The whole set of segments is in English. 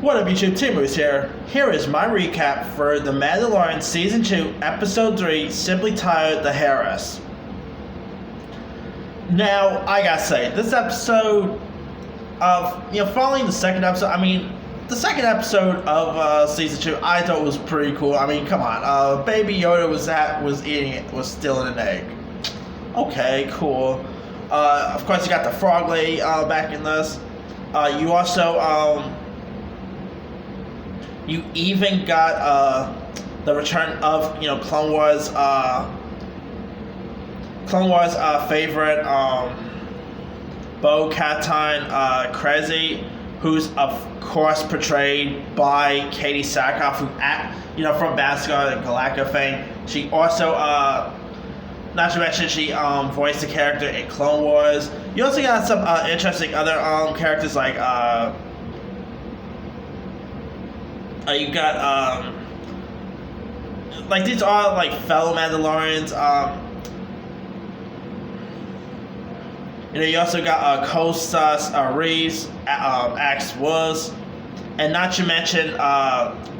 What up, YouTube? Timu's here. Here is my recap for The Mandalorian Season 2, Episode 3, simply titled The Heiress. Now, I gotta say, this episode following the second episode, the second episode of Season 2, I thought was pretty cool. Come on, Baby Yoda was stealing an egg. Okay, cool. Of course, you got the Frog Lady back in this. You also, you even got the return of Clone Wars favorite Bo-Katan Krezzy, who's of course portrayed by Katie Sackhoff, who from Battlestar and Galactica fame. She also not to mention she voiced the character in Clone Wars. You also got some interesting other characters like you got these are like fellow Mandalorians. You also got Costas Reeves, Axe Woods, and not to mention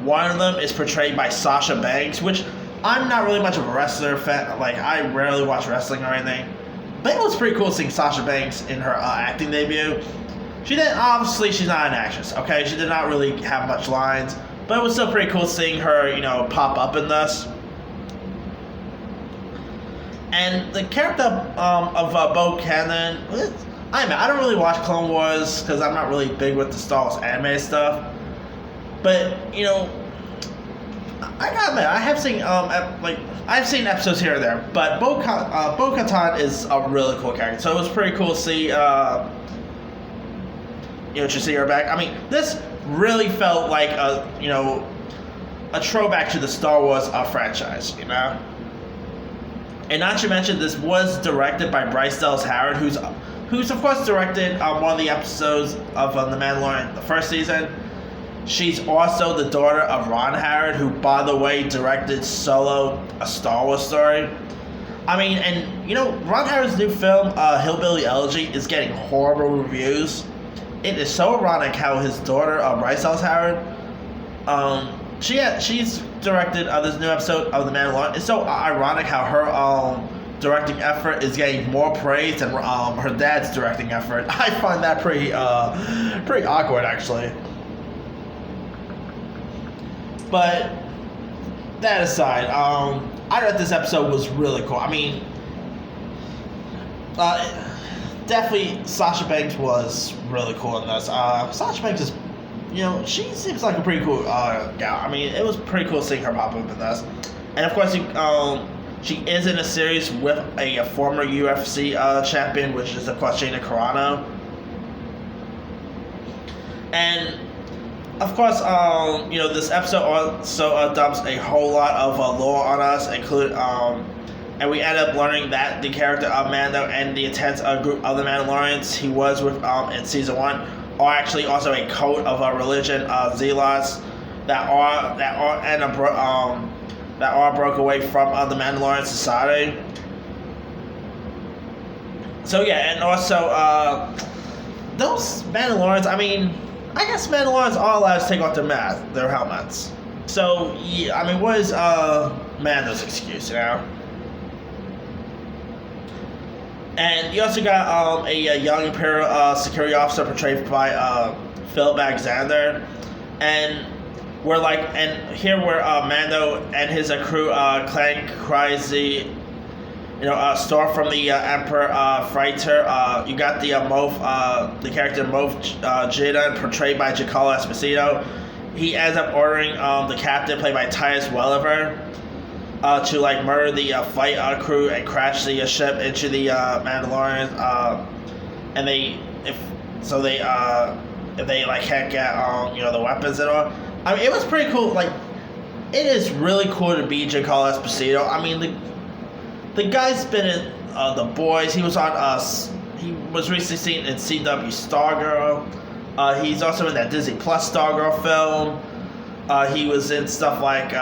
one of them is portrayed by Sasha Banks, which I'm not really much of a wrestler fan. Like, I rarely watch wrestling or anything, but it was pretty cool seeing Sasha Banks in her acting debut. She's not an actress, okay? She did not really have much lines, but it was still pretty cool seeing her, pop up in this. And the character of Bo-Katan, I don't really watch Clone Wars because I'm not really big with the Star Wars anime stuff. But I gotta admit, I have seen I've seen episodes here and there. But Bo-Katan is a really cool character, so it was pretty cool to see to see her back. This really felt like a throwback to the Star Wars franchise, And not to mention, this was directed by Bryce Dallas Howard, who's of course directed one of the episodes of The Mandalorian, the first season. She's also the daughter of Ron Howard, who, by the way, directed Solo, a Star Wars story. Ron Howard's new film, Hillbilly Elegy, is getting horrible reviews. It is so ironic how his daughter, Bryce Dallas Howard, she's directed this new episode of The Mandalorian. It's so ironic how her directing effort is getting more praise than her dad's directing effort. I find that pretty awkward, actually. But that aside, I thought this episode was really cool. Definitely Sasha Banks was really cool in this. Sasha Banks is, she seems like a pretty cool gal. It was pretty cool seeing her pop up in this. And of course, she is in a series with a former UFC champion, which is of course Gina Carano. And of course, this episode also dumps a whole lot of lore on us, including and we end up learning that the character of Mando and the intense group of the Mandalorians he was with in season 1 are actually also a cult of a religion, Zealots, that broke away from the Mandalorian society. So yeah, and also those Mandalorians. I guess Mandalorians are allowed to take off their helmets. So yeah, what is Mando's excuse, And you also got a young Imperial security officer portrayed by Philip Alexander, and here where Mando and his crew clan crazy, store from the Emperor Freighter. You got the character Moff Gideon, portrayed by Giancarlo Esposito. He ends up ordering the captain, played by Titus Welliver, to murder the flight crew and crash the ship into the Mandalorian. And if they can't get the weapons and all. It was pretty cool. It is really cool to be Giancarlo Esposito. The guy's been in The Boys. He was on he was recently seen in CW Stargirl. He's also in that Disney Plus Stargirl film. He was in stuff like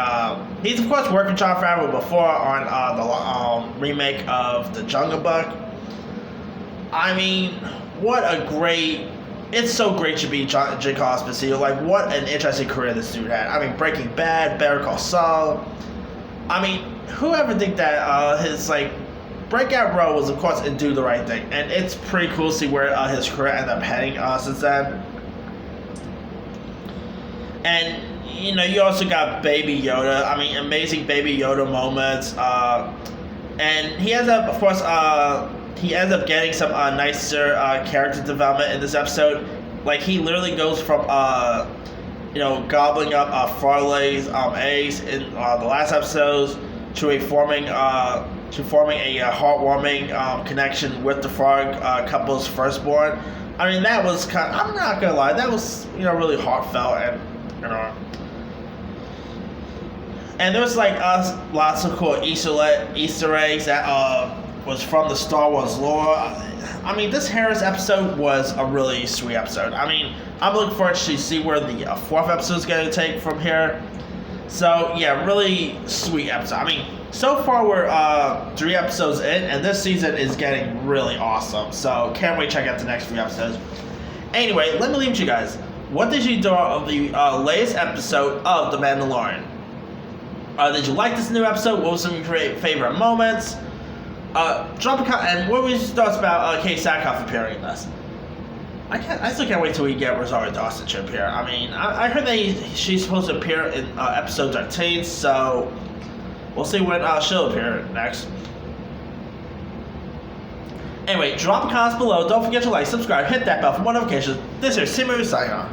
he's of course worked with Jon Favreau before on the remake of The Jungle Book. What a great it's so great to be Jake Esposito. Like, what an interesting career this dude had. I mean, Breaking Bad, Better Call Saul. I mean, whoever think that his like breakout role was, of course, in Do the Right Thing, and it's pretty cool to see where his career ended up heading since then. And you know, you also got Baby Yoda. I mean, amazing Baby Yoda moments. And he ends up, of course, he ends up getting some nicer character development in this episode. Like, he literally goes from you know, gobbling up Farley's eggs in the last episodes to forming a heartwarming connection with the frog couple's firstborn. I mean, that was kind of, I'm not gonna lie, that was, you know, really heartfelt, and you know. And there was like lots of cool Easter eggs that was from the Star Wars lore. I mean, this Heiress episode was a really sweet episode. I mean, I'm looking forward to see where the fourth episode is going to take from here. So yeah, really sweet episode. I mean, so far we're 3 episodes in, and this season is getting really awesome. So can't wait to check out the next few episodes. Anyway, let me leave it to you guys. What did you do of the latest episode of The Mandalorian? Did you like this new episode? What were some of your favorite moments? Drop a comment, and what were your thoughts about Kate Sackhoff appearing in this? I still can't wait till we get Rosario Dawson to appear. I mean, I heard that she's supposed to appear in episode 13, so we'll see when she'll appear next. Anyway, drop a comment below. Don't forget to like, subscribe, hit that bell for more notifications. This is Simu signing off.